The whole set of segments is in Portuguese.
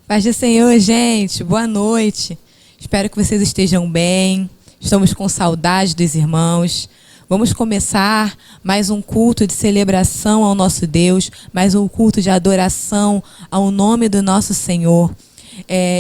Paz do Senhor, gente. Boa noite. Espero que vocês estejam bem. Estamos com saudade dos irmãos. Vamos começar mais um culto de celebração ao nosso Deus, mais um culto de adoração ao nome do nosso Senhor.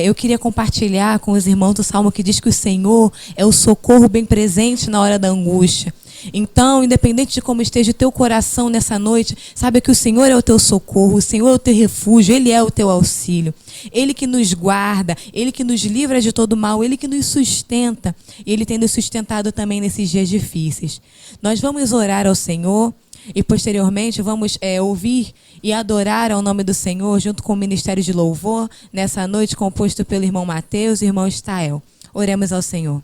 Eu queria compartilhar com os irmãos do Salmo que diz que o Senhor é o socorro bem presente na hora da angústia. Então, independente de como esteja o teu coração nessa noite, saiba que o Senhor é o teu socorro, o Senhor é o teu refúgio, Ele é o teu auxílio. Ele que nos guarda, Ele que nos livra de todo mal, Ele que nos sustenta. E Ele tem nos sustentado também nesses dias difíceis. Nós vamos orar ao Senhor e posteriormente vamos ouvir e adorar ao nome do Senhor junto com o Ministério de Louvor, nessa noite composto pelo irmão Mateus e irmão Estael. Oremos ao Senhor.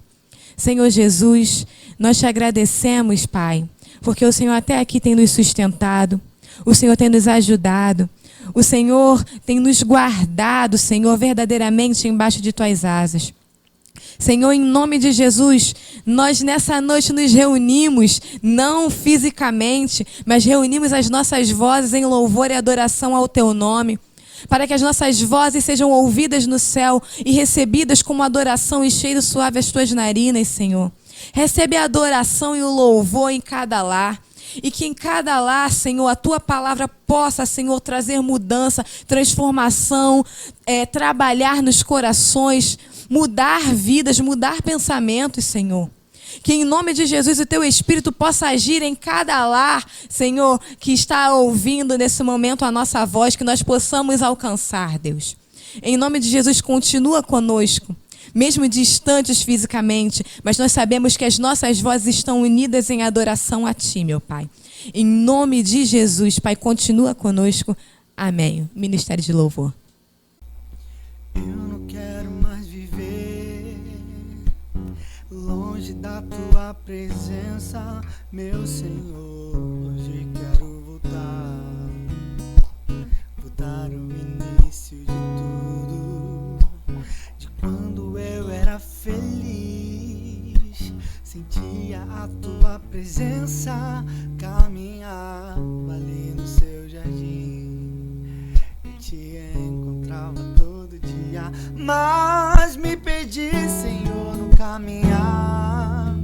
Senhor Jesus, nós te agradecemos, Pai, porque o Senhor até aqui tem nos sustentado, o Senhor tem nos ajudado, o Senhor tem nos guardado, Senhor, verdadeiramente embaixo de tuas asas. Senhor, em nome de Jesus, nós nessa noite nos reunimos, não fisicamente, mas reunimos as nossas vozes em louvor e adoração ao teu nome, para que as nossas vozes sejam ouvidas no céu e recebidas como adoração e cheiro suave às tuas narinas, Senhor. Recebe a adoração e o louvor em cada lar. E que em cada lar, Senhor, a tua palavra possa, Senhor, trazer mudança, transformação, trabalhar nos corações, mudar vidas, mudar pensamentos, Senhor. Que em nome de Jesus o teu Espírito possa agir em cada lar, Senhor, que está ouvindo nesse momento a nossa voz, que nós possamos alcançar, Deus. Em nome de Jesus, continua conosco, mesmo distantes fisicamente, mas nós sabemos que as nossas vozes estão unidas em adoração a Ti, meu Pai. Em nome de Jesus, Pai, continua conosco. Amém. Ministério de Louvor. Eu não quero mais viver longe da tua presença, meu Senhor. Hoje quero voltar ao início de tudo, de quando eu era feliz, sentia a tua presença, caminhava ali no seu jardim, eu te encontrava todo dia, mas me perdi, Senhor, no caminhar.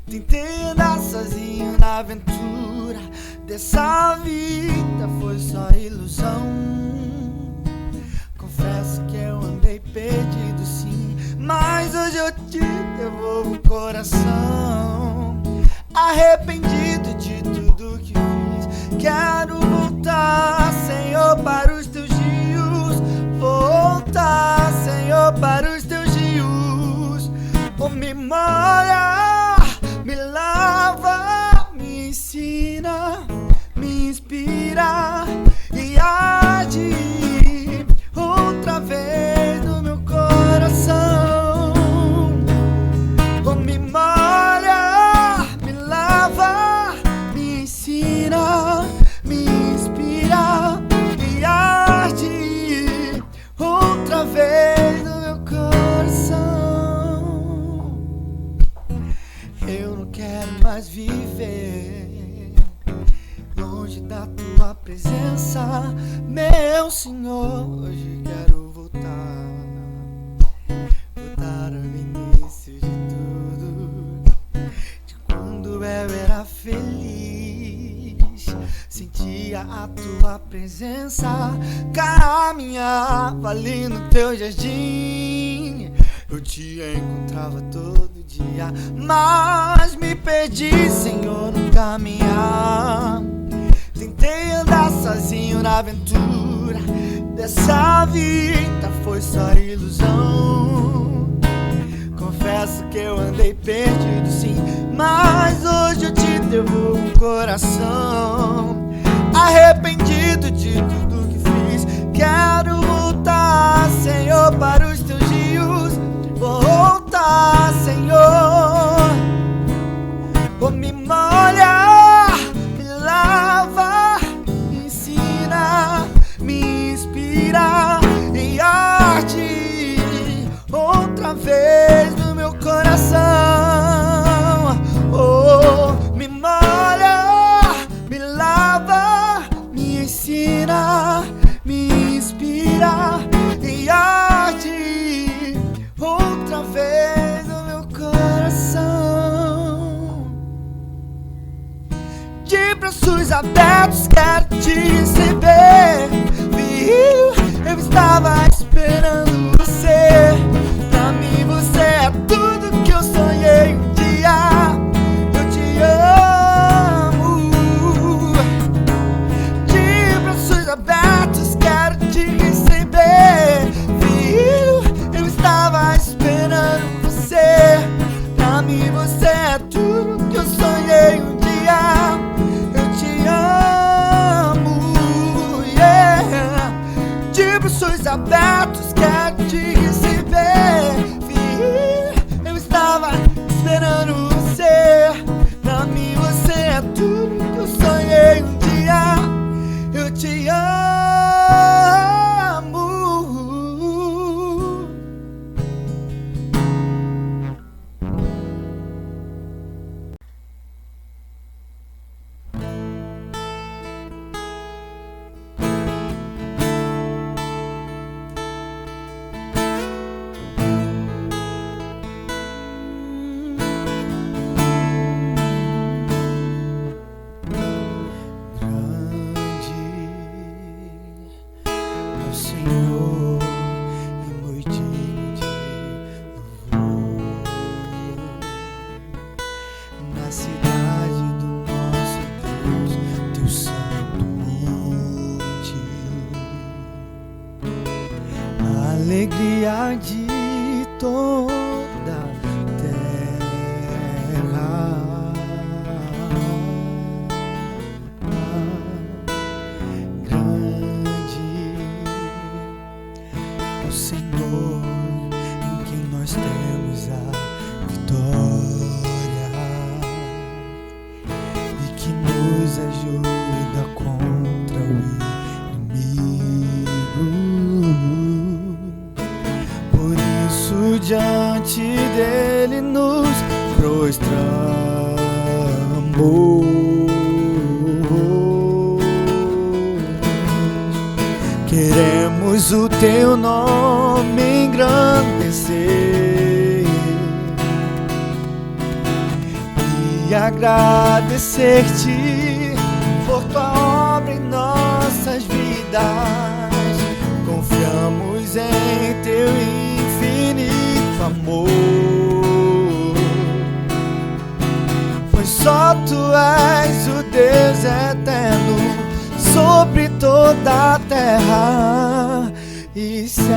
Tentei andar sozinho na aventura dessa vida, foi só ilusão. Confesso que eu andei perdido, sim, mas hoje eu te devolvo o coração, arrependido de tudo que fiz. Quero voltar, Senhor, para os teus rios, voltar, Senhor, para os teus rios. Oh, me molha, me lava, me ensina, me inspira e arde outra vez no meu coração. Oh, me molha, me lava, me ensina, me inspira e arde outra vez no meu coração. Eu não quero mais viver longe da tua presença, meu Senhor. Hoje quero voltar ao início de tudo, de quando eu era feliz, sentia a tua presença, caminhava ali no teu jardim, eu te encontrava todo dia, mas me perdi, Senhor, no caminhar. Tentei andar sozinho na aventura dessa vida, foi só ilusão. Confesso que eu andei perdido, sim, mas hoje eu te devolvo o coração, arrependido de tudo que fiz. Quero voltar, Senhor, para os teus rios, voltar, Senhor. Oh, me molha, me lava, me ensina, me inspira e arde outra vez no meu coração. Oh, me molha, me lava, me ensina, me inspira alegria de toda a terra. Grande é o Senhor, em quem nós temos a vitória, e que nos ajuda contra o inimigo. Por isso diante dele nos prostramos. Queremos o teu nome engrandecer e agradecer-te por tua obra em nossas vidas. Confiamos em teu infinito amor, pois só tu és o Deus eterno sobre toda a terra e céu.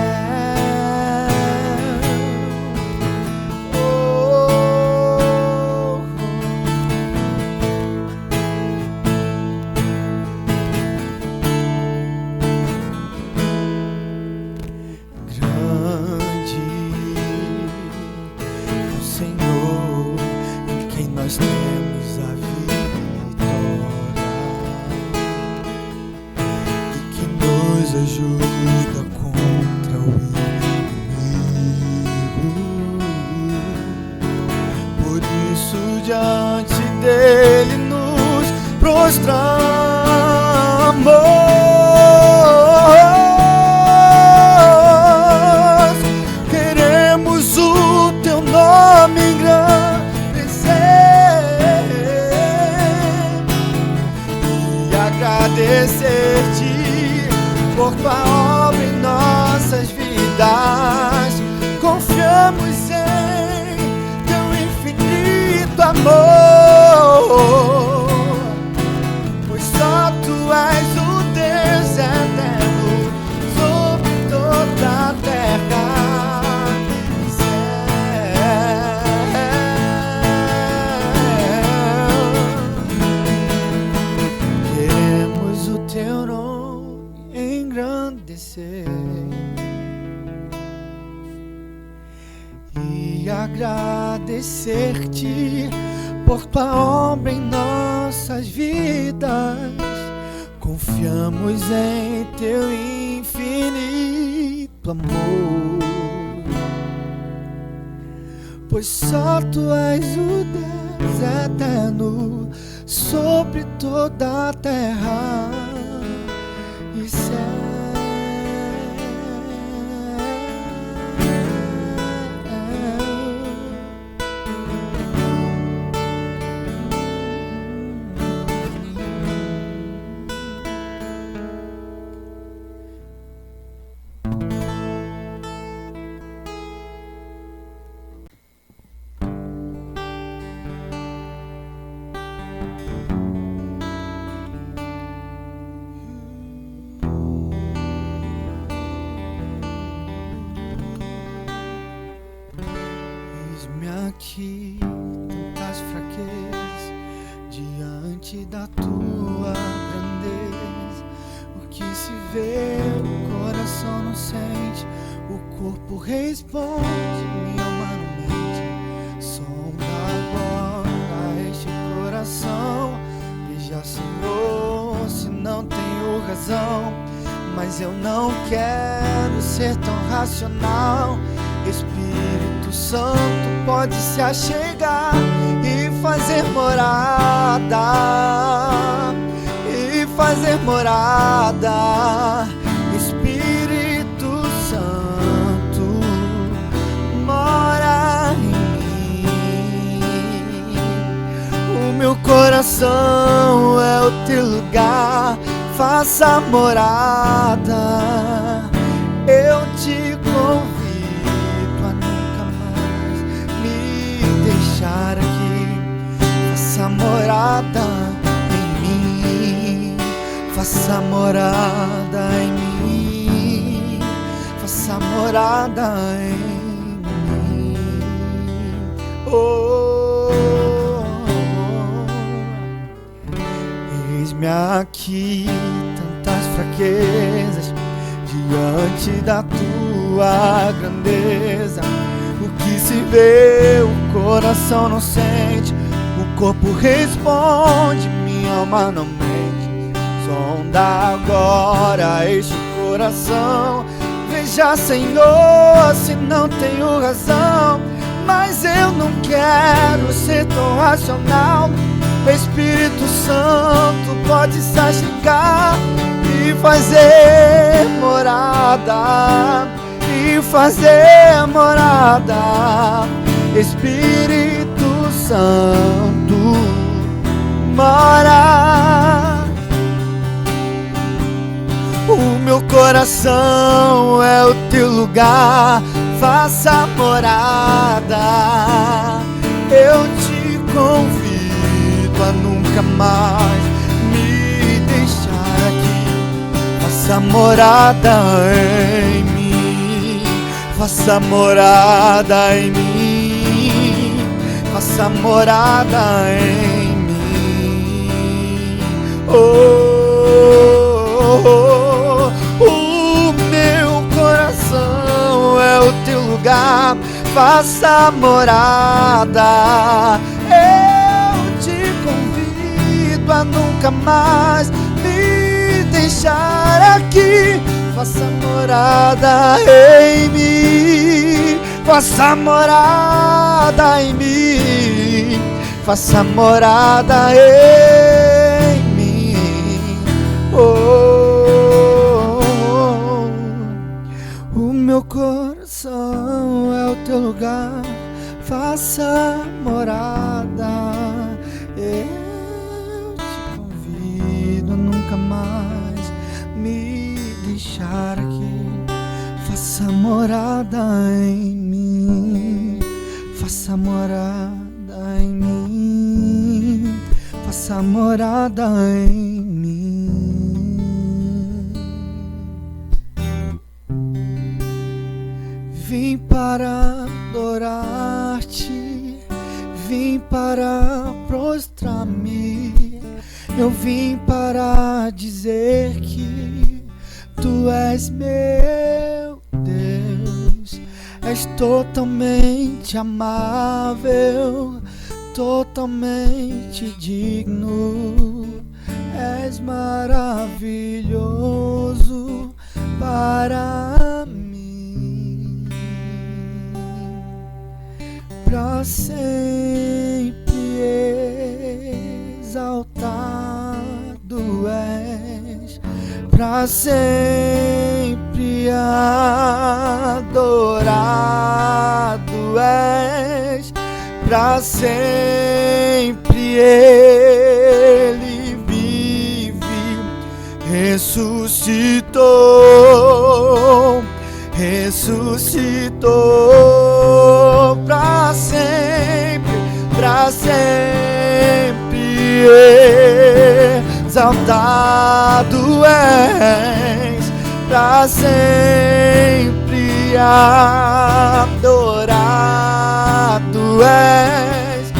Grande é o Senhor, em quem nós temos a nos ajuda contra o inimigo. Por isso diante dele nos prostramos. Queremos o teu nome engrandecer e agradecer-te por tua obra em nossas vidas. Confiamos em teu infinito amor, pois só tu és o Deus eterno sobre toda a terra e céu. Queremos o teu nome engrandecer e agradecer-te por tua obra em nossas vidas. Confiamos em teu infinito amor, pois só tu és o Deus eterno sobre toda a terra e céu. Aqui tantas fraquezas diante da tua grandeza. O que se vê, o coração não sente, o corpo responde, minha alma não mente. Sonda agora este coração, veja, Senhor, se não tenho razão, mas eu não quero ser tão racional. Espírito Santo pode se achegar e fazer morada, Espírito Santo mora em mim. O meu coração é o teu lugar, faça morada. Eu te convido aqui, faça morada em mim, faça morada em mim, faça morada em mim. Oh, eis-me aqui, tantas fraquezas diante da tua grandeza. O que se vê, o coração não sente, o corpo responde, minha alma não mente. Sonda agora este coração, veja, Senhor, se não tenho razão. Mas eu não quero ser tão racional. Espírito Santo, pode se achegar e fazer morada, e fazer morada. Espírito Santo, mora. O meu coração é o teu lugar, faça morada. Eu te convido a nunca mais me deixar aqui. Faça morada em mim, faça morada em mim, faça morada em mim. O meu coração é o teu lugar, faça morada. Eu te convido a nunca mais me deixar aqui. Faça morada em mim, faça morada em mim, faça morada em mim. O meu coração é o teu lugar, faça morada. Eu te convido a nunca mais me deixar aqui. Faça morada em mim, faça morada em mim, faça morada em mim. Vim para adorar-te, vim para prostrar-me. Eu vim para dizer que tu és meu Deus. És totalmente amável, totalmente digno. És maravilhoso para mim. Pra sempre exaltado és, pra sempre adorado és, pra sempre ele vive, ressuscitou, ressuscitou. Pra sempre exaltado és, pra sempre adorado és,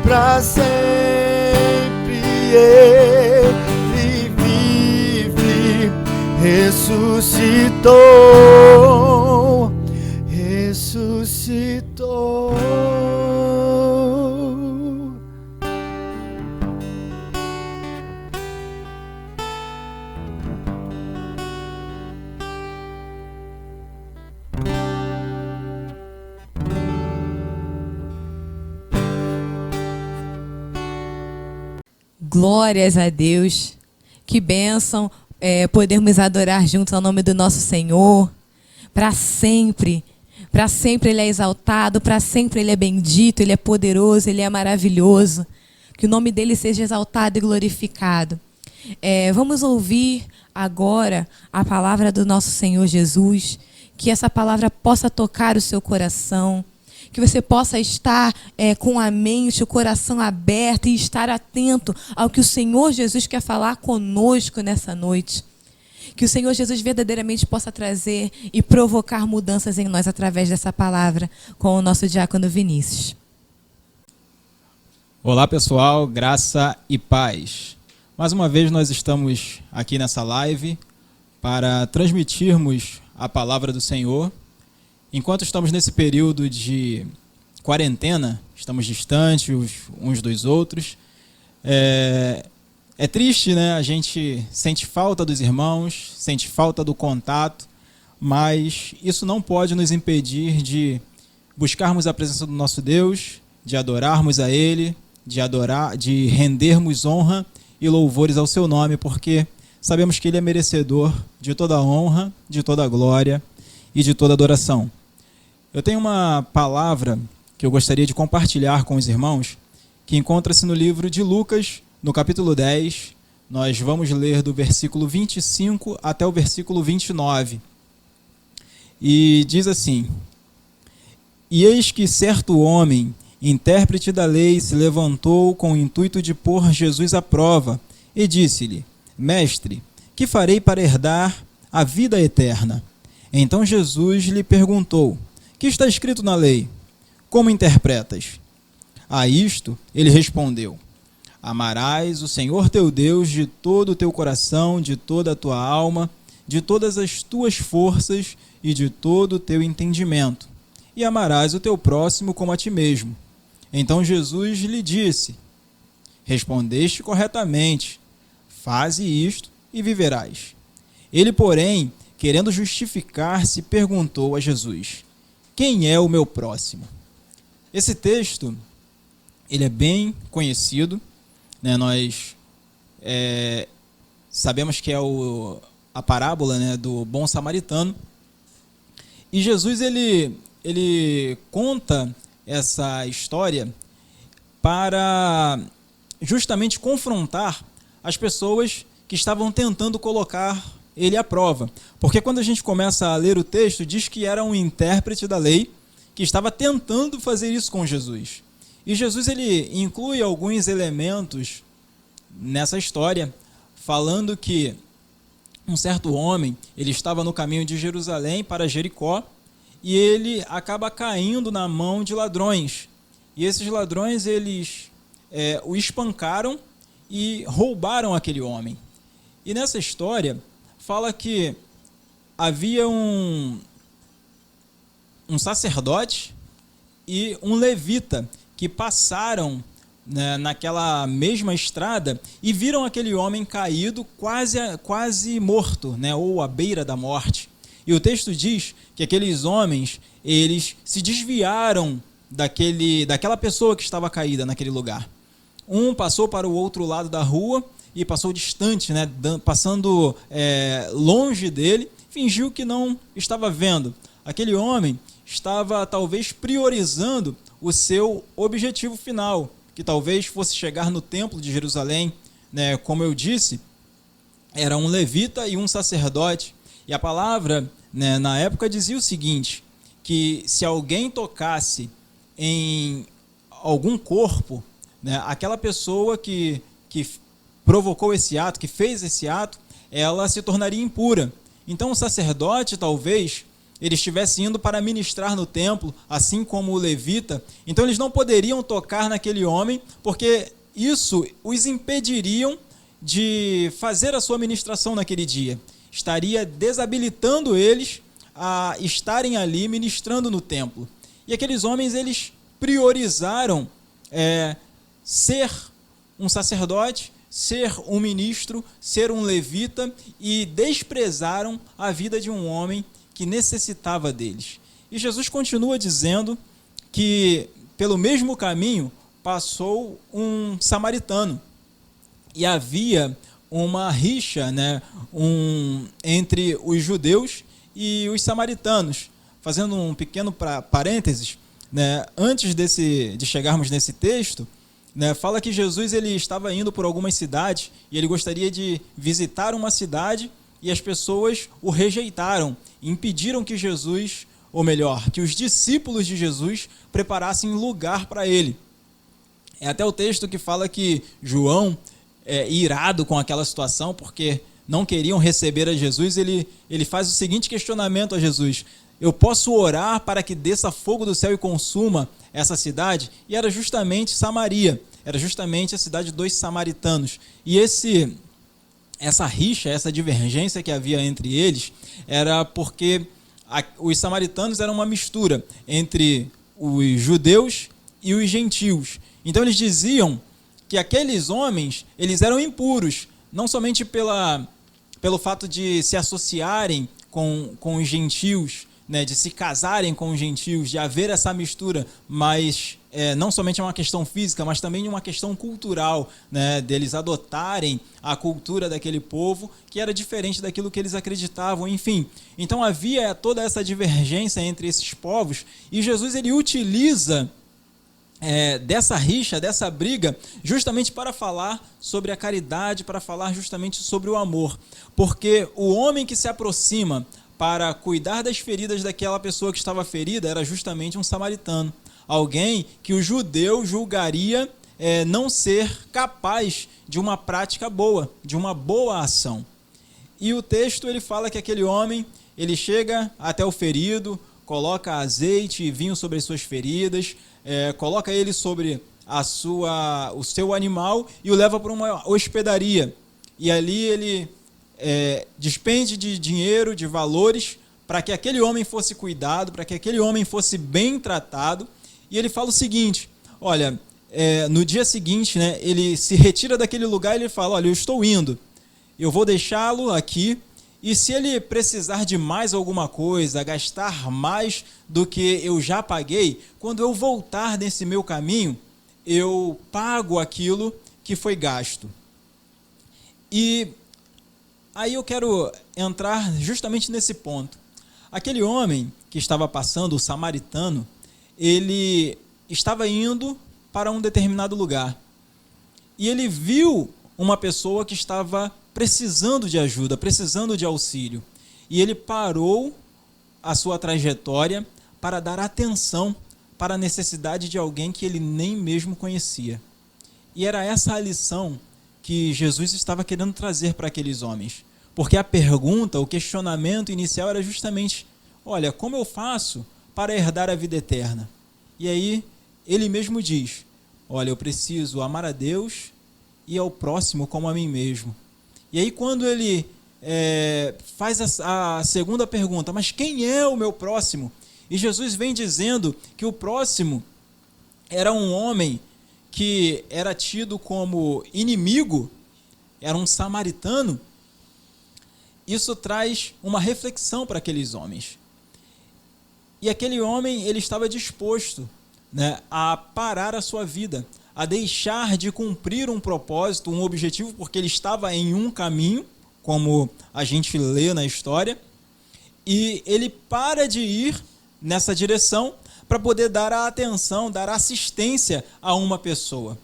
pra sempre ele vive, ressuscitou, ressuscitou. Glórias a Deus, que bênção podermos adorar juntos ao nome do nosso Senhor. Para sempre Ele é exaltado, para sempre Ele é bendito, Ele é poderoso, Ele é maravilhoso. Que o nome dEle seja exaltado e glorificado. Vamos ouvir agora a palavra do nosso Senhor Jesus, que essa palavra possa tocar o seu coração, que você possa estar com a mente, o coração aberto e estar atento ao que o Senhor Jesus quer falar conosco nessa noite. Que o Senhor Jesus verdadeiramente possa trazer e provocar mudanças em nós através dessa palavra com o nosso diácono Vinícius. Olá pessoal, graça e paz. Mais uma vez nós estamos aqui nessa live para transmitirmos a palavra do Senhor. Enquanto estamos nesse período de quarentena, estamos distantes uns dos outros. É triste, né? A gente sente falta dos irmãos, sente falta do contato, mas isso não pode nos impedir de buscarmos a presença do nosso Deus, de adorarmos a Ele, de rendermos honra e louvores ao seu nome, porque sabemos que Ele é merecedor de toda a honra, de toda a glória e de toda a adoração. Eu tenho uma palavra que eu gostaria de compartilhar com os irmãos, que encontra-se no livro de Lucas, no capítulo 10. Nós vamos ler do versículo 25 até o versículo 29. E diz assim: E eis que certo homem, intérprete da lei, se levantou com o intuito de pôr Jesus à prova, e disse-lhe: Mestre, que farei para herdar a vida eterna? Então Jesus lhe perguntou: Que está escrito na lei? Como interpretas? A isto ele respondeu: Amarás o Senhor teu Deus de todo o teu coração, de toda a tua alma, de todas as tuas forças e de todo o teu entendimento, e amarás o teu próximo como a ti mesmo. Então Jesus lhe disse: Respondeste corretamente, faze isto e viverás. Ele, porém, querendo justificar-se, perguntou a Jesus: Quem é o meu próximo? Esse texto, ele é bem conhecido, né? Nós sabemos que é a parábola, né, do bom samaritano. E Jesus ele conta essa história para justamente confrontar as pessoas que estavam tentando colocar ele à prova. Porque quando a gente começa a ler o texto, diz que era um intérprete da lei que estava tentando fazer isso com Jesus. E Jesus ele inclui alguns elementos nessa história, falando que um certo homem, ele estava no caminho de Jerusalém para Jericó, e ele acaba caindo na mão de ladrões. E esses ladrões, eles o espancaram e roubaram aquele homem. E nessa história, fala que havia um sacerdote e um levita que passaram, né, naquela mesma estrada e viram aquele homem caído, quase morto, né, ou à beira da morte. E o texto diz que aqueles homens, eles se desviaram daquela pessoa que estava caída naquele lugar. Um passou para o outro lado da rua e passou distante, né, passando longe dele, fingiu que não estava vendo. Aquele homem estava talvez priorizando o seu objetivo final, que talvez fosse chegar no templo de Jerusalém, né? Como eu disse, era um levita e um sacerdote. E a palavra, né, na época dizia o seguinte, que se alguém tocasse em algum corpo, né, aquela pessoa que provocou esse ato, que fez esse ato, ela se tornaria impura. Então o sacerdote, talvez, ele estivesse indo para ministrar no templo, assim como o levita, então eles não poderiam tocar naquele homem, porque isso os impediriam de fazer a sua ministração naquele dia. Estaria desabilitando eles a estarem ali ministrando no templo. E aqueles homens, eles priorizaram ser um sacerdote, ser um ministro, ser um levita, e desprezaram a vida de um homem que necessitava deles. E Jesus continua dizendo que pelo mesmo caminho passou um samaritano. E havia uma rixa, né, entre os judeus e os samaritanos. Fazendo um pequeno parênteses, né, antes de chegarmos nesse texto, né, fala que Jesus ele estava indo por algumas cidades e ele gostaria de visitar uma cidade, e as pessoas o rejeitaram, impediram que Jesus, ou melhor, que os discípulos de Jesus preparassem lugar para ele. É até o texto que fala que João, irado com aquela situação, porque não queriam receber a Jesus, ele faz o seguinte questionamento a Jesus: eu posso orar para que desça fogo do céu e consuma essa cidade? E era justamente Samaria, era justamente a cidade dos samaritanos. E essa rixa, essa divergência que havia entre eles, era porque os samaritanos eram uma mistura entre os judeus e os gentios. Então eles diziam que aqueles homens, eles eram impuros, não somente pelo fato de se associarem com os gentios, né, de se casarem com os gentios, de haver essa mistura, mas não somente é uma questão física, mas também uma questão cultural, né, deles adotarem a cultura daquele povo, que era diferente daquilo que eles acreditavam, enfim. Então havia toda essa divergência entre esses povos, e Jesus ele utiliza dessa rixa, dessa briga, justamente para falar sobre a caridade, para falar justamente sobre o amor. Porque o homem que se aproxima para cuidar das feridas daquela pessoa que estava ferida era justamente um samaritano. Alguém que o judeu julgaria não ser capaz de uma prática boa, de uma boa ação. E o texto ele fala que aquele homem, ele chega até o ferido, coloca azeite e vinho sobre as suas feridas, coloca ele sobre o seu animal e o leva para uma hospedaria. E ali ele despende de dinheiro, de valores, para que aquele homem fosse cuidado, para que aquele homem fosse bem tratado. E ele fala o seguinte: olha, no dia seguinte, né, ele se retira daquele lugar e ele fala: olha, eu estou indo, eu vou deixá-lo aqui, e se ele precisar de mais alguma coisa, gastar mais do que eu já paguei, quando eu voltar nesse meu caminho, eu pago aquilo que foi gasto. E aí eu quero entrar justamente nesse ponto. Aquele homem que estava passando, o samaritano, ele estava indo para um determinado lugar. E ele viu uma pessoa que estava precisando de ajuda, precisando de auxílio. E ele parou a sua trajetória para dar atenção para a necessidade de alguém que ele nem mesmo conhecia. E era essa a lição que Jesus estava querendo trazer para aqueles homens. Porque a pergunta, o questionamento inicial era justamente: olha, como eu faço para herdar a vida eterna? E aí ele mesmo diz: olha, eu preciso amar a Deus e ao próximo como a mim mesmo. E aí quando ele faz a segunda pergunta: mas quem é o meu próximo? E Jesus vem dizendo que o próximo era um homem que era tido como inimigo, era um samaritano. Isso traz uma reflexão para aqueles homens. E aquele homem, ele estava disposto, né, a parar a sua vida, a deixar de cumprir um propósito, um objetivo, porque ele estava em um caminho, como a gente lê na história, e ele para de ir nessa direção para poder dar a atenção, dar assistência a uma pessoa.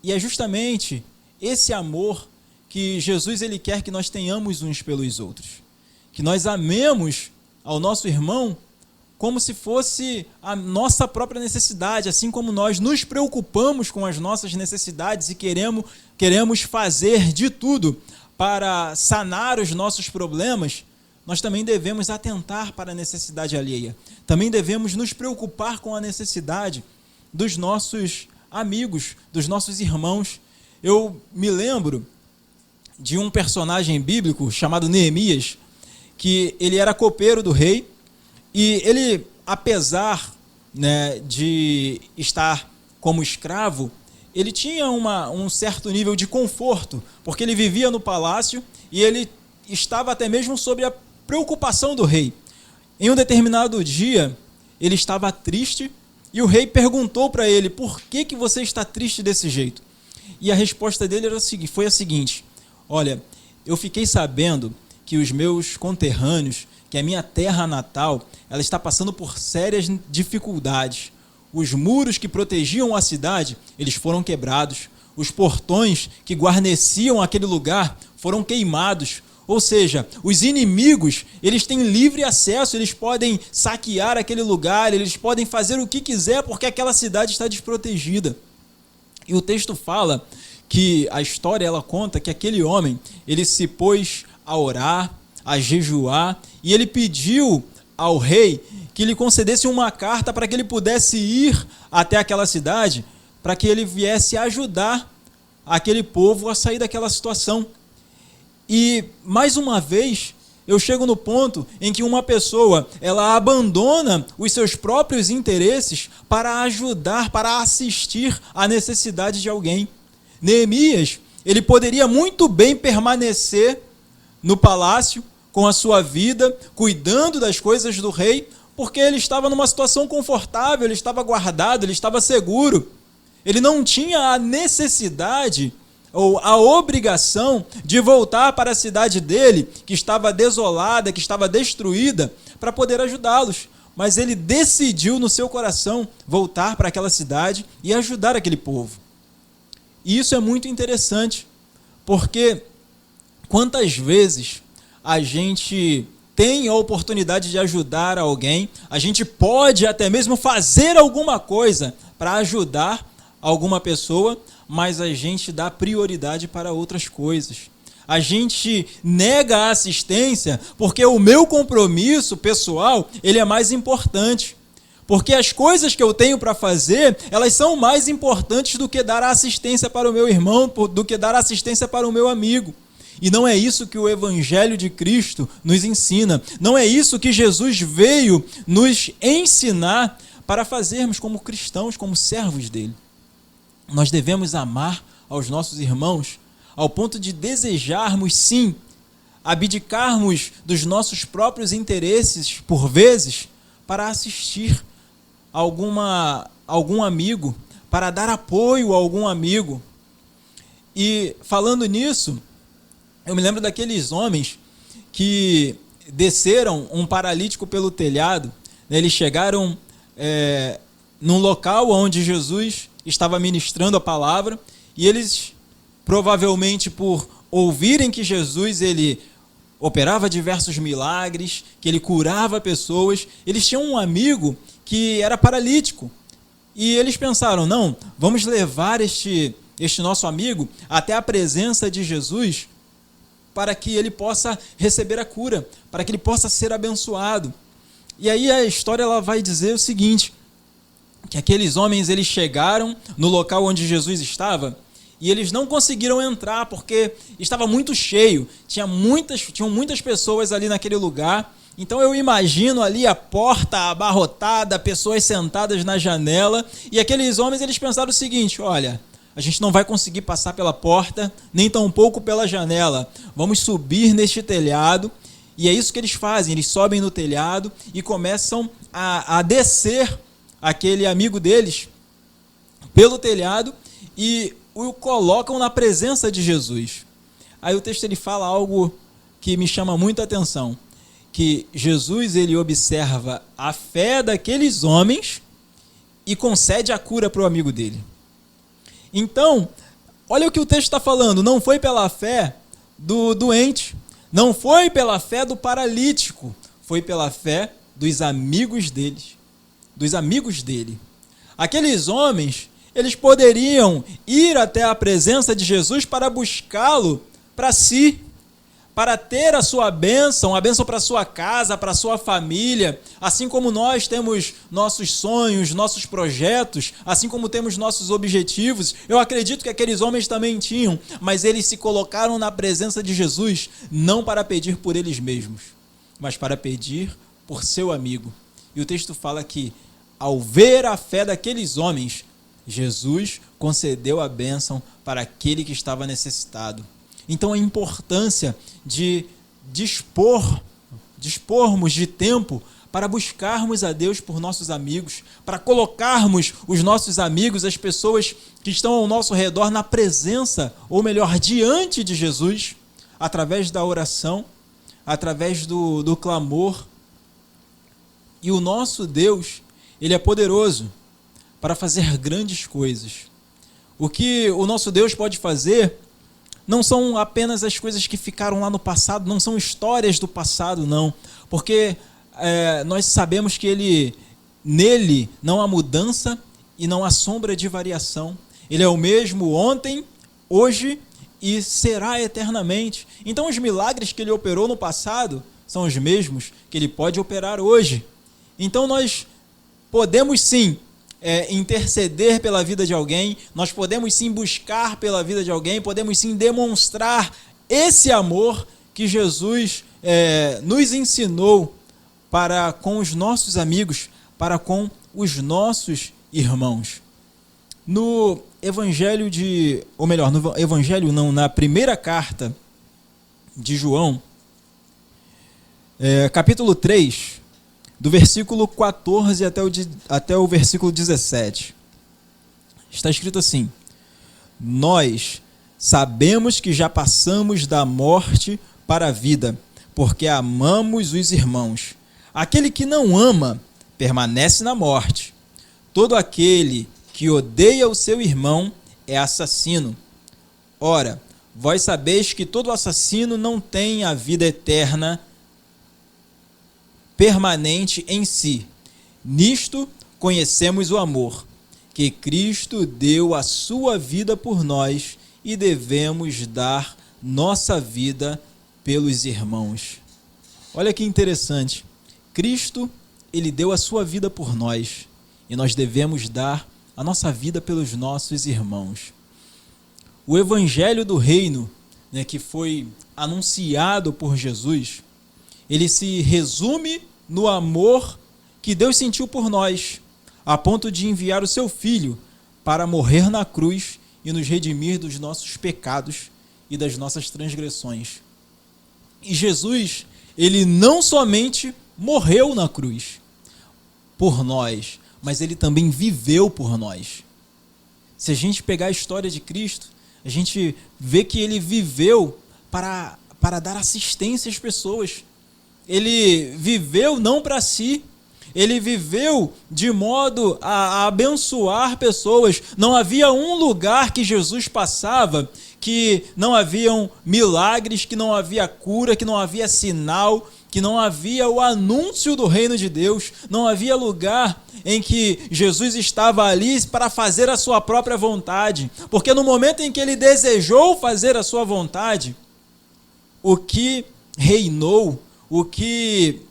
E é justamente esse amor que Jesus ele quer que nós tenhamos uns pelos outros. Que nós amemos ao nosso irmão como se fosse a nossa própria necessidade, assim como nós nos preocupamos com as nossas necessidades e queremos fazer de tudo para sanar os nossos problemas, nós também devemos atentar para a necessidade alheia. Também devemos nos preocupar com a necessidade dos nossos amigos, dos nossos irmãos. Eu me lembro de um personagem bíblico chamado Neemias, que ele era copeiro do rei, e ele, apesar, né, de estar como escravo, ele tinha um certo nível de conforto, porque ele vivia no palácio e ele estava até mesmo sob a preocupação do rei. Em um determinado dia, ele estava triste e o rei perguntou para ele: por que você está triste desse jeito? E a resposta dele foi a seguinte: olha, eu fiquei sabendo que os meus conterrâneos, que a minha terra natal, ela está passando por sérias dificuldades. Os muros que protegiam a cidade, eles foram quebrados. Os portões que guarneciam aquele lugar foram queimados. Ou seja, os inimigos, eles têm livre acesso, eles podem saquear aquele lugar, eles podem fazer o que quiser porque aquela cidade está desprotegida. E o texto fala que a história ela conta que aquele homem, ele se pôs a orar, a jejuar, e ele pediu ao rei que lhe concedesse uma carta para que ele pudesse ir até aquela cidade, para que ele viesse ajudar aquele povo a sair daquela situação. E, mais uma vez, eu chego no ponto em que uma pessoa, ela abandona os seus próprios interesses para ajudar, para assistir à necessidade de alguém. Neemias, ele poderia muito bem permanecer no palácio, com a sua vida, cuidando das coisas do rei, porque ele estava numa situação confortável, ele estava guardado, ele estava seguro. Ele não tinha a necessidade ou a obrigação de voltar para a cidade dele, que estava desolada, que estava destruída, para poder ajudá-los. Mas ele decidiu no seu coração voltar para aquela cidade e ajudar aquele povo. E isso é muito interessante, porque quantas vezes a gente tem a oportunidade de ajudar alguém, a gente pode até mesmo fazer alguma coisa para ajudar alguma pessoa, mas a gente dá prioridade para outras coisas. A gente nega a assistência porque o meu compromisso pessoal, ele é mais importante. Porque as coisas que eu tenho para fazer, elas são mais importantes do que dar assistência para o meu irmão, do que dar assistência para o meu amigo. E não é isso que o Evangelho de Cristo nos ensina. Não é isso que Jesus veio nos ensinar para fazermos como cristãos, como servos dele. Nós devemos amar aos nossos irmãos ao ponto de desejarmos, sim, abdicarmos dos nossos próprios interesses, por vezes, para assistir algum amigo, para dar apoio a algum amigo. E falando nisso, eu me lembro daqueles homens que desceram um paralítico pelo telhado. Eles chegaram num local onde Jesus estava ministrando a palavra, e eles, provavelmente por ouvirem que Jesus ele operava diversos milagres, que ele curava pessoas, eles tinham um amigo que era paralítico. E eles pensaram, não, vamos levar este nosso amigo até a presença de Jesus para que ele possa receber a cura, para que ele possa ser abençoado. E aí a história ela vai dizer o seguinte, que aqueles homens eles chegaram no local onde Jesus estava e eles não conseguiram entrar porque estava muito cheio, tinham muitas pessoas ali naquele lugar. Então eu imagino ali a porta abarrotada, pessoas sentadas na janela, e aqueles homens eles pensaram o seguinte, olha, a gente não vai conseguir passar pela porta, nem tampouco pela janela, vamos subir neste telhado. E é isso que eles fazem, eles sobem no telhado e começam a descer aquele amigo deles pelo telhado e o colocam na presença de Jesus. Aí o texto ele fala algo que me chama muita atenção, que Jesus ele observa a fé daqueles homens e concede a cura para o amigo dele. Então, olha o que o texto está falando, não foi pela fé do doente, não foi pela fé do paralítico, foi pela fé dos amigos deles. Dos amigos dele. Aqueles homens, eles poderiam ir até a presença de Jesus para buscá-lo para si, para ter a sua bênção, a bênção para a sua casa, para a sua família, assim como nós temos nossos sonhos, nossos projetos, assim como temos nossos objetivos. Eu acredito que aqueles homens também tinham, mas eles se colocaram na presença de Jesus, não para pedir por eles mesmos, mas para pedir por seu amigo. E o texto fala que, ao ver a fé daqueles homens, Jesus concedeu a bênção para aquele que estava necessitado. Então a importância de dispormos de tempo para buscarmos a Deus por nossos amigos, para colocarmos os nossos amigos, as pessoas que estão ao nosso redor na presença, ou melhor, diante de Jesus, através da oração, através do clamor. E o nosso Deus, ele é poderoso para fazer grandes coisas. O que o nosso Deus pode fazer não são apenas as coisas que ficaram lá no passado, não são histórias do passado, não. Porque nós sabemos que nele não há mudança e não há sombra de variação. Ele é o mesmo ontem, hoje e será eternamente. Então os milagres que ele operou no passado são os mesmos que ele pode operar hoje. Então nós podemos sim interceder pela vida de alguém, nós podemos sim buscar pela vida de alguém, podemos sim demonstrar esse amor que Jesus nos ensinou para com os nossos amigos, para com os nossos irmãos. No Evangelho na primeira carta de João, capítulo 3, do versículo 14 até o versículo 17. Está escrito assim: nós sabemos que já passamos da morte para a vida, porque amamos os irmãos. Aquele que não ama permanece na morte. Todo aquele que odeia o seu irmão é assassino. Ora, vós sabeis que todo assassino não tem a vida eterna permanente em si. Nisto conhecemos o amor, que Cristo deu a sua vida por nós e devemos dar nossa vida pelos irmãos. Olha que interessante. Cristo, ele deu a sua vida por nós e nós devemos dar a nossa vida pelos nossos irmãos. O evangelho do reino, que foi anunciado por Jesus, ele se resume no amor que Deus sentiu por nós, a ponto de enviar o seu Filho para morrer na cruz e nos redimir dos nossos pecados e das nossas transgressões. E Jesus, ele não somente morreu na cruz por nós, mas ele também viveu por nós. Se a gente pegar a história de Cristo, a gente vê que ele viveu para dar assistência às pessoas. Ele viveu não para si, ele viveu de modo a abençoar pessoas. Não havia um lugar que Jesus passava que não haviam milagres, que não havia cura, que não havia sinal, que não havia o anúncio do reino de Deus. Não havia lugar em que Jesus estava ali para fazer a sua própria vontade, porque no momento em que ele desejou fazer a sua vontade, o que reinou, o que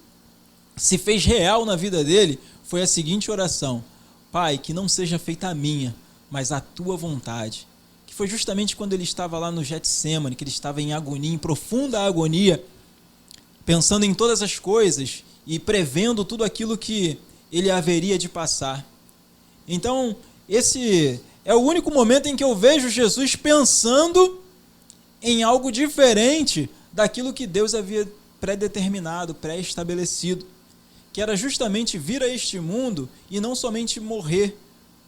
se fez real na vida dele foi a seguinte oração: Pai, que não seja feita a minha, mas a tua vontade. Que foi justamente quando ele estava lá no Getsêmani, que ele estava em agonia, em profunda agonia, pensando em todas as coisas e prevendo tudo aquilo que ele haveria de passar. Então, esse é o único momento em que eu vejo Jesus pensando em algo diferente daquilo que Deus havia pré-determinado, pré-estabelecido, que era justamente vir a este mundo e não somente morrer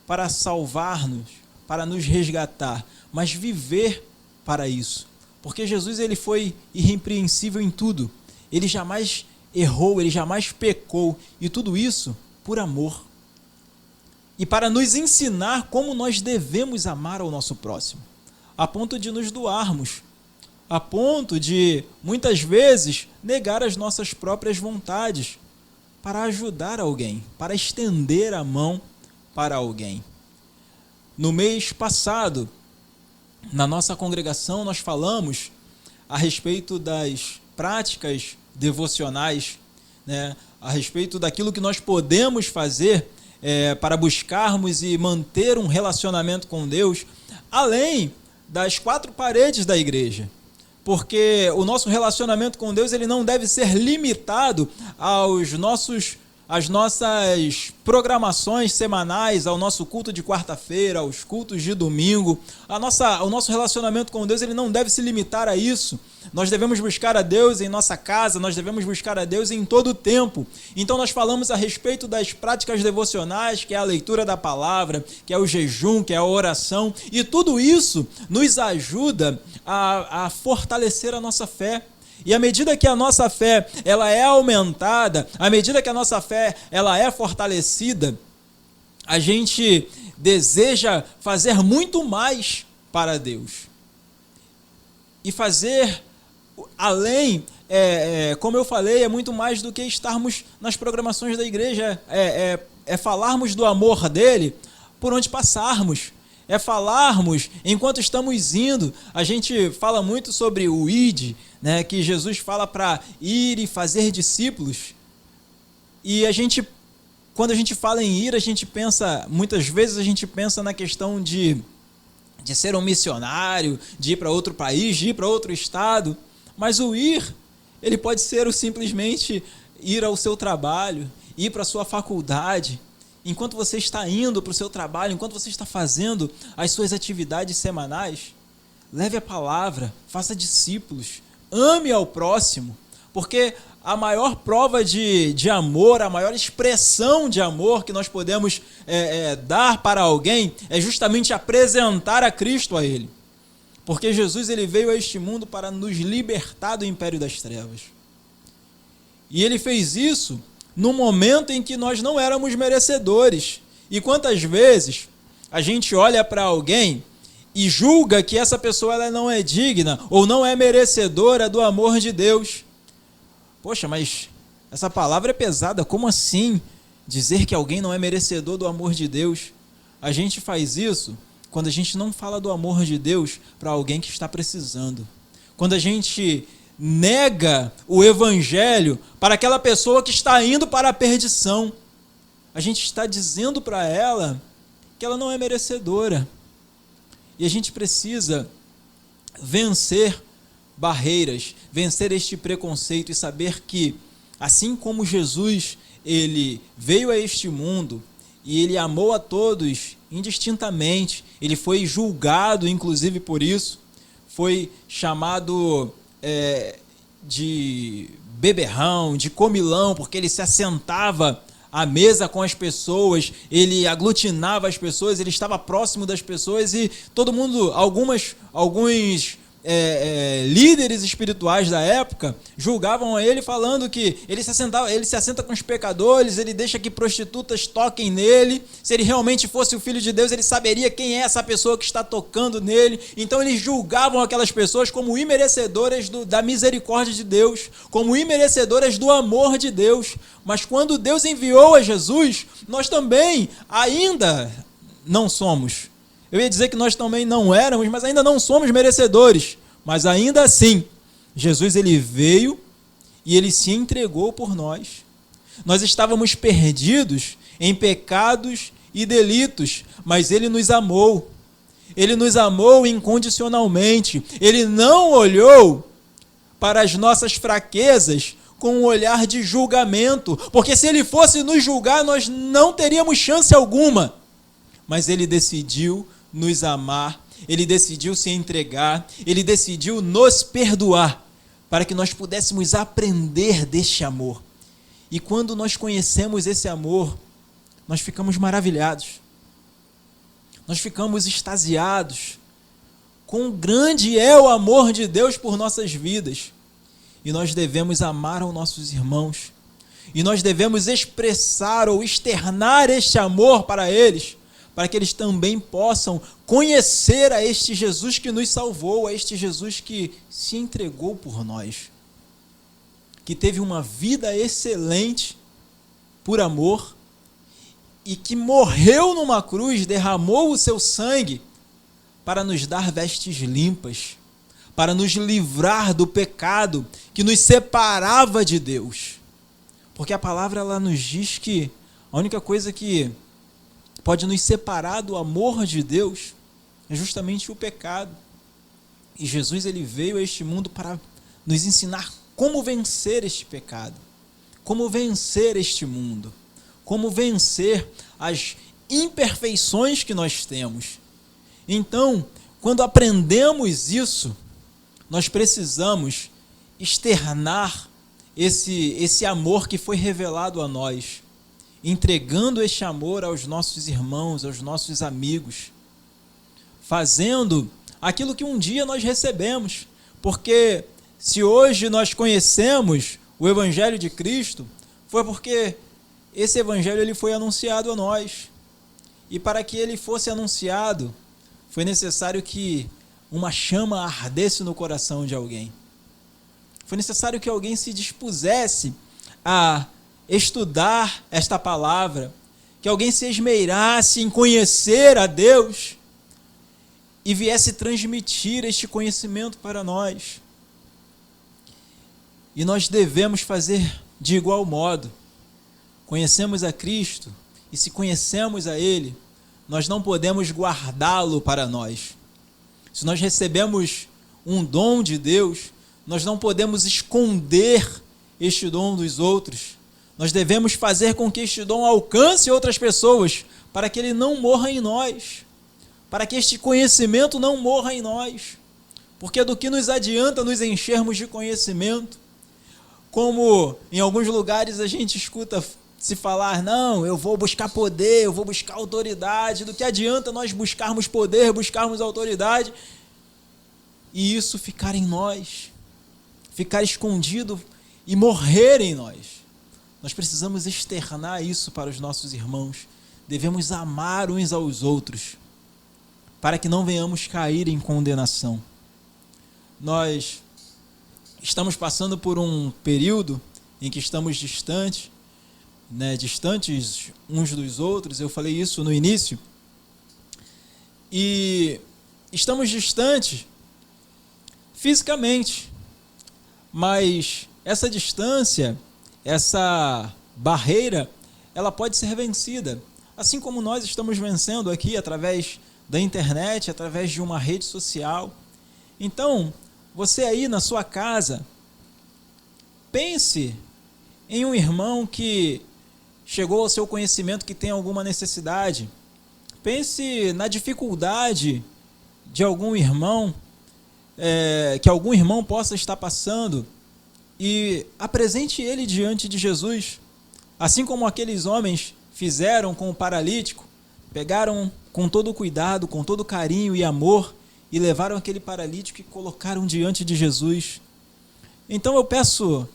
para salvar-nos, para nos resgatar, mas viver para isso. Porque Jesus, ele foi irrepreensível em tudo. Ele jamais errou, ele jamais pecou, e tudo isso por amor. E para nos ensinar como nós devemos amar ao nosso próximo, a ponto de nos doarmos, a ponto de, muitas vezes, negar as nossas próprias vontades para ajudar alguém, para estender a mão para alguém. No mês passado, na nossa congregação, nós falamos a respeito das práticas devocionais, a respeito daquilo que nós podemos fazer para buscarmos e manter um relacionamento com Deus, além das quatro paredes da igreja. Porque o nosso relacionamento com Deus, ele não deve ser limitado às nossas programações semanais, ao nosso culto de quarta-feira, aos cultos de domingo. O nosso relacionamento com Deus, ele não deve se limitar a isso. Nós devemos buscar a Deus em nossa casa, nós devemos buscar a Deus em todo o tempo. Então nós falamos a respeito das práticas devocionais, que é a leitura da palavra, que é o jejum, que é a oração, e tudo isso nos ajuda a fortalecer a nossa fé. E à medida que a nossa fé ela é aumentada, à medida que a nossa fé ela é fortalecida, a gente deseja fazer muito mais para Deus. E fazer além, como eu falei, é muito mais do que estarmos nas programações da igreja, é falarmos do amor dele por onde passarmos, é falarmos enquanto estamos indo. A gente fala muito sobre o id, né, que Jesus fala para ir e fazer discípulos. E quando a gente fala em ir, a gente pensa, muitas vezes a gente pensa na questão de ser um missionário, de ir para outro país, de ir para outro estado. Mas o ir, ele pode ser simplesmente ir ao seu trabalho, ir para a sua faculdade. Enquanto você está indo para o seu trabalho, enquanto você está fazendo as suas atividades semanais, leve a palavra, faça discípulos, ame ao próximo, porque a maior prova de amor, a maior expressão de amor que nós podemos dar para alguém é justamente apresentar a Cristo a ele. Porque Jesus ele veio a este mundo para nos libertar do império das trevas. E ele fez isso no momento em que nós não éramos merecedores. E quantas vezes a gente olha para alguém e julga que essa pessoa ela não é digna ou não é merecedora do amor de Deus. Poxa, mas essa palavra é pesada, como assim dizer que alguém não é merecedor do amor de Deus? A gente faz isso quando a gente não fala do amor de Deus para alguém que está precisando. Quando a gente nega o evangelho para aquela pessoa que está indo para a perdição. A gente está dizendo para ela que ela não é merecedora. E a gente precisa vencer barreiras, vencer este preconceito e saber que, assim como Jesus, ele veio a este mundo e ele amou a todos indistintamente, ele foi julgado, inclusive por isso, foi chamado de beberrão, de comilão, porque ele se assentava à mesa com as pessoas, ele aglutinava as pessoas, ele estava próximo das pessoas e todo mundo, alguns líderes espirituais da época julgavam a ele falando que ele se assenta com os pecadores, ele deixa que prostitutas toquem nele. Se ele realmente fosse o Filho de Deus, ele saberia quem é essa pessoa que está tocando nele. Então eles julgavam aquelas pessoas como imerecedoras da misericórdia de Deus, como imerecedoras do amor de Deus. Mas quando Deus enviou a Jesus, nós também ainda não somos. Eu ia dizer que nós também não éramos, mas ainda não somos merecedores. Mas ainda assim, Jesus ele veio e ele se entregou por nós. Nós estávamos perdidos em pecados e delitos, mas ele nos amou. Ele nos amou incondicionalmente. Ele não olhou para as nossas fraquezas com um olhar de julgamento, porque se ele fosse nos julgar, nós não teríamos chance alguma. Mas ele decidiu nos amar, ele decidiu se entregar, ele decidiu nos perdoar, para que nós pudéssemos aprender deste amor. E quando nós conhecemos esse amor, nós ficamos maravilhados, nós ficamos extasiados. Quão grande é o amor de Deus por nossas vidas. E nós devemos amar aos nossos irmãos, e nós devemos expressar ou externar este amor para eles, para que eles também possam conhecer a este Jesus que nos salvou, a este Jesus que se entregou por nós, que teve uma vida excelente por amor e que morreu numa cruz, derramou o seu sangue para nos dar vestes limpas, para nos livrar do pecado que nos separava de Deus. Porque a palavra ela nos diz que a única coisa que pode nos separar do amor de Deus é justamente o pecado. E Jesus ele veio a este mundo para nos ensinar como vencer este pecado, como vencer este mundo, como vencer as imperfeições que nós temos. Então, quando aprendemos isso, nós precisamos externar esse amor que foi revelado a nós, entregando este amor aos nossos irmãos, aos nossos amigos, fazendo aquilo que um dia nós recebemos, porque se hoje nós conhecemos o Evangelho de Cristo, foi porque esse Evangelho ele foi anunciado a nós, e para que ele fosse anunciado, foi necessário que uma chama ardesse no coração de alguém, foi necessário que alguém se dispusesse a estudar esta palavra, que alguém se esmeirasse em conhecer a Deus, e viesse transmitir este conhecimento para nós. E nós devemos fazer de igual modo. Conhecemos a Cristo, e se conhecemos a Ele, nós não podemos guardá-lo para nós. Se nós recebemos um dom de Deus, nós não podemos esconder este dom dos outros. Nós devemos fazer com que este dom alcance outras pessoas, para que ele não morra em nós, para que este conhecimento não morra em nós. Porque do que nos adianta nos enchermos de conhecimento, como em alguns lugares a gente escuta se falar, não, eu vou buscar poder, eu vou buscar autoridade. Do que adianta nós buscarmos poder, buscarmos autoridade, e isso ficar em nós, ficar escondido e morrer em nós? Nós precisamos externar isso para os nossos irmãos. Devemos amar uns aos outros, para que não venhamos cair em condenação. Nós estamos passando por um período em que estamos distantes uns dos outros. Eu falei isso no início. E estamos distantes fisicamente, mas essa distância, essa barreira, ela pode ser vencida. Assim como nós estamos vencendo aqui através da internet, através de uma rede social. Então, você aí na sua casa, pense em um irmão que chegou ao seu conhecimento, que tem alguma necessidade. Pense na dificuldade de algum irmão, que algum irmão possa estar passando, e apresente ele diante de Jesus, assim como aqueles homens fizeram com o paralítico. Pegaram com todo cuidado, com todo carinho e amor, e levaram aquele paralítico e colocaram diante de Jesus. Então eu peço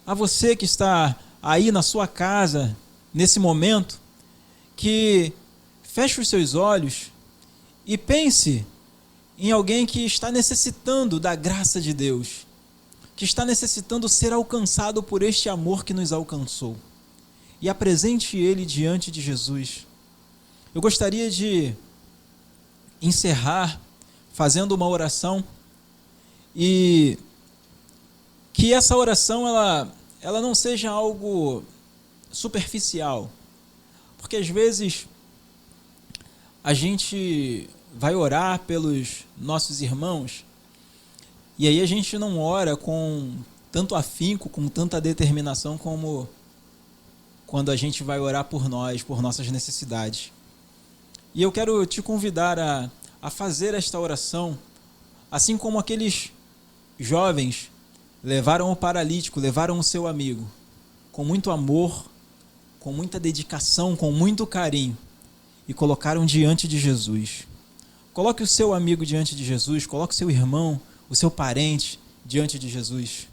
a você que está aí na sua casa, nesse momento, que feche os seus olhos e pense em alguém que está necessitando da graça de Deus, que está necessitando ser alcançado por este amor que nos alcançou, e apresente ele diante de Jesus. Eu gostaria de encerrar fazendo uma oração, e que essa oração ela não seja algo superficial, porque às vezes a gente vai orar pelos nossos irmãos, e aí a gente não ora com tanto afinco, com tanta determinação, como quando a gente vai orar por nós, por nossas necessidades. E eu quero te convidar a fazer esta oração, assim como aqueles jovens levaram o paralítico, levaram o seu amigo, com muito amor, com muita dedicação, com muito carinho, e colocaram diante de Jesus. Coloque o seu amigo diante de Jesus, coloque o seu irmão, o seu parente diante de Jesus.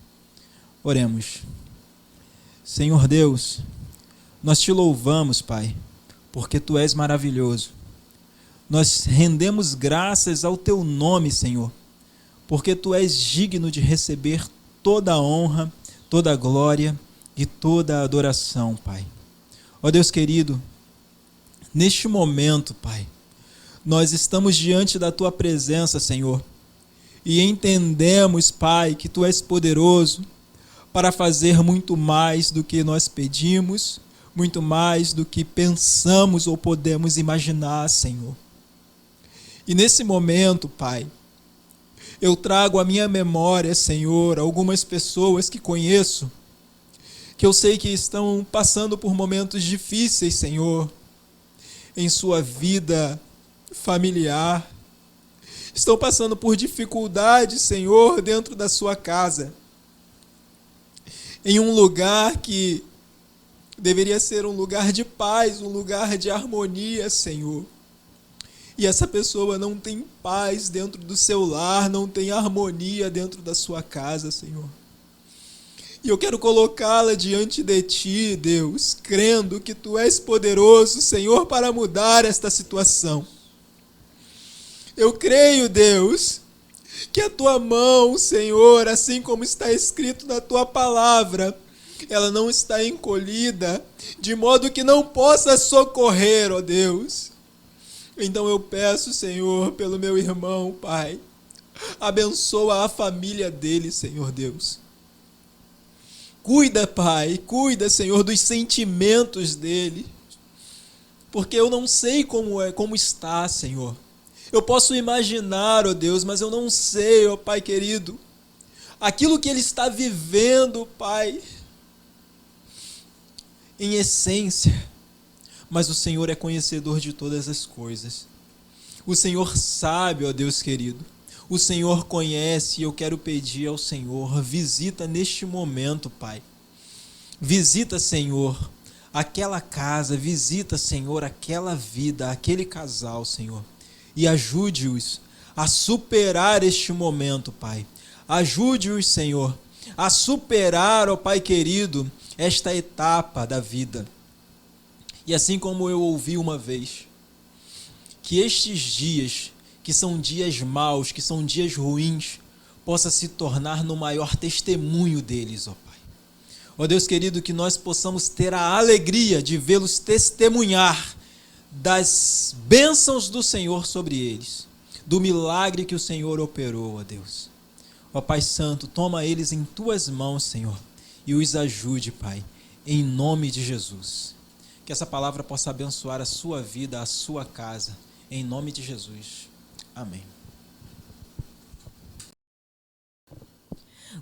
Oremos. Senhor Deus, nós te louvamos, Pai, porque Tu és maravilhoso. Nós rendemos graças ao Teu nome, Senhor, porque Tu és digno de receber toda a honra, toda a glória e toda a adoração, Pai. Ó Deus querido, neste momento, Pai, nós estamos diante da Tua presença, Senhor, e entendemos, Pai, que Tu és poderoso para fazer muito mais do que nós pedimos, muito mais do que pensamos ou podemos imaginar, Senhor. E nesse momento, Pai, eu trago à minha memória, Senhor, algumas pessoas que conheço, que eu sei que estão passando por momentos difíceis, Senhor, em sua vida familiar. Estão passando por dificuldades, Senhor, dentro da sua casa, em um lugar que deveria ser um lugar de paz, um lugar de harmonia, Senhor. E essa pessoa não tem paz dentro do seu lar, não tem harmonia dentro da sua casa, Senhor. E eu quero colocá-la diante de Ti, Deus, crendo que Tu és poderoso, Senhor, para mudar esta situação. Eu creio, Deus, que a Tua mão, Senhor, assim como está escrito na Tua palavra, ela não está encolhida, de modo que não possa socorrer, ó Deus. Então eu peço, Senhor, pelo meu irmão, Pai, abençoa a família dele, Senhor Deus. Cuida, Pai, cuida, Senhor, dos sentimentos dele, porque eu não sei como está, Senhor. Eu posso imaginar, ó Deus, mas eu não sei, ó Pai querido, aquilo que ele está vivendo, Pai, em essência. Mas o Senhor é conhecedor de todas as coisas. O Senhor sabe, ó Deus querido. O Senhor conhece, e eu quero pedir ao Senhor, visita neste momento, Pai. Visita, Senhor, aquela casa, visita, Senhor, aquela vida, aquele casal, Senhor. E ajude-os a superar este momento, Pai. Ajude-os, Senhor, a superar, ó Pai querido, esta etapa da vida. E assim como eu ouvi uma vez, que estes dias, que são dias maus, que são dias ruins, possa se tornar no maior testemunho deles, ó Pai. Ó Deus querido, que nós possamos ter a alegria de vê-los testemunhar das bênçãos do Senhor sobre eles, do milagre que o Senhor operou, ó Deus. Ó Pai Santo, toma eles em Tuas mãos, Senhor, e os ajude, Pai, em nome de Jesus. Que essa palavra possa abençoar a sua vida, a sua casa, em nome de Jesus. Amém.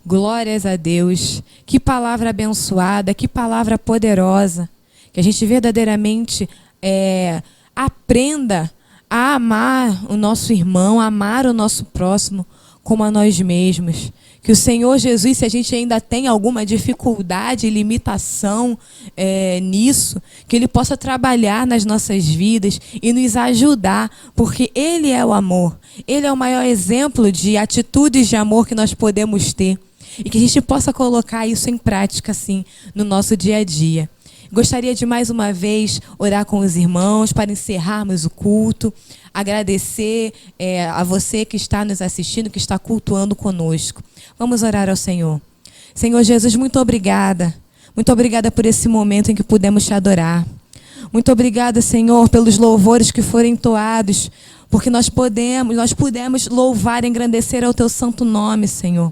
Glórias a Deus. Que palavra abençoada, que palavra poderosa. Que a gente verdadeiramente aprenda a amar o nosso irmão, a amar o nosso próximo como a nós mesmos. Que o Senhor Jesus, se a gente ainda tem alguma dificuldade e limitação nisso, que Ele possa trabalhar nas nossas vidas e nos ajudar, porque Ele é o amor. Ele é o maior exemplo de atitudes de amor que nós podemos ter. E que a gente possa colocar isso em prática, assim, no nosso dia a dia. Gostaria de mais uma vez orar com os irmãos para encerrarmos o culto. Agradecer a você que está nos assistindo, que está cultuando conosco. Vamos orar ao Senhor. Senhor Jesus, muito obrigada. Muito obrigada por esse momento em que pudemos te adorar. Muito obrigada, Senhor, pelos louvores que foram entoados, porque nós pudemos louvar e engrandecer ao teu santo nome, Senhor.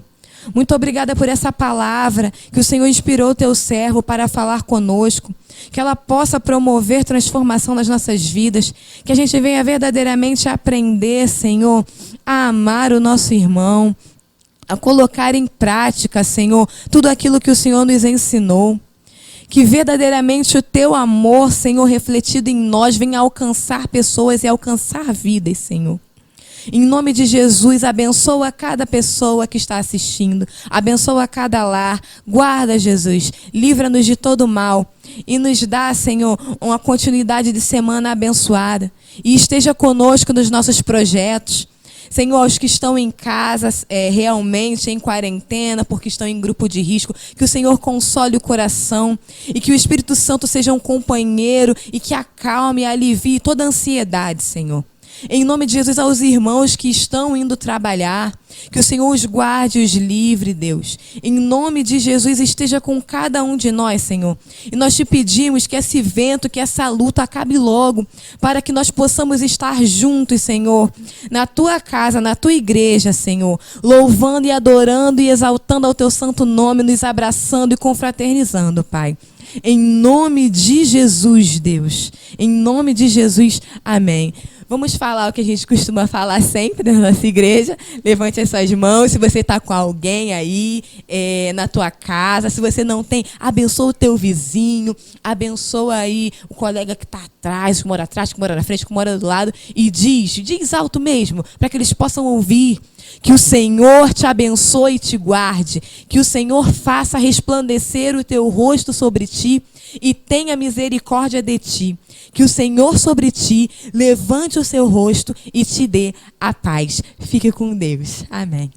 Muito obrigada por essa palavra que o Senhor inspirou o teu servo para falar conosco. Que ela possa promover transformação nas nossas vidas. Que a gente venha verdadeiramente aprender, Senhor, a amar o nosso irmão. A colocar em prática, Senhor, tudo aquilo que o Senhor nos ensinou. Que verdadeiramente o teu amor, Senhor, refletido em nós, venha alcançar pessoas e alcançar vidas, Senhor. Em nome de Jesus, abençoa cada pessoa que está assistindo. Abençoa cada lar. Guarda, Jesus. Livra-nos de todo mal. E nos dá, Senhor, uma continuidade de semana abençoada. E esteja conosco nos nossos projetos. Senhor, os que estão em casa, realmente em quarentena, porque estão em grupo de risco, que o Senhor console o coração e que o Espírito Santo seja um companheiro e que acalme e alivie toda a ansiedade, Senhor. Em nome de Jesus, aos irmãos que estão indo trabalhar, que o Senhor os guarde e os livre, Deus. Em nome de Jesus, esteja com cada um de nós, Senhor. E nós te pedimos que esse vento, que essa luta acabe logo, para que nós possamos estar juntos, Senhor, na tua casa, na tua igreja, Senhor, louvando e adorando e exaltando ao teu santo nome, nos abraçando e confraternizando, Pai. Em nome de Jesus, Deus. Em nome de Jesus, amém. Vamos falar o que a gente costuma falar sempre na nossa igreja. Levante as suas mãos. Se você está com alguém aí na tua casa, se você não tem, abençoa o teu vizinho, abençoa aí o colega que está atrás, que mora na frente, que mora do lado. E diz alto mesmo, para que eles possam ouvir. Que o Senhor te abençoe e te guarde. Que o Senhor faça resplandecer o teu rosto sobre ti e tenha misericórdia de ti. Que o Senhor sobre ti levante o seu rosto e te dê a paz. Fique com Deus. Amém.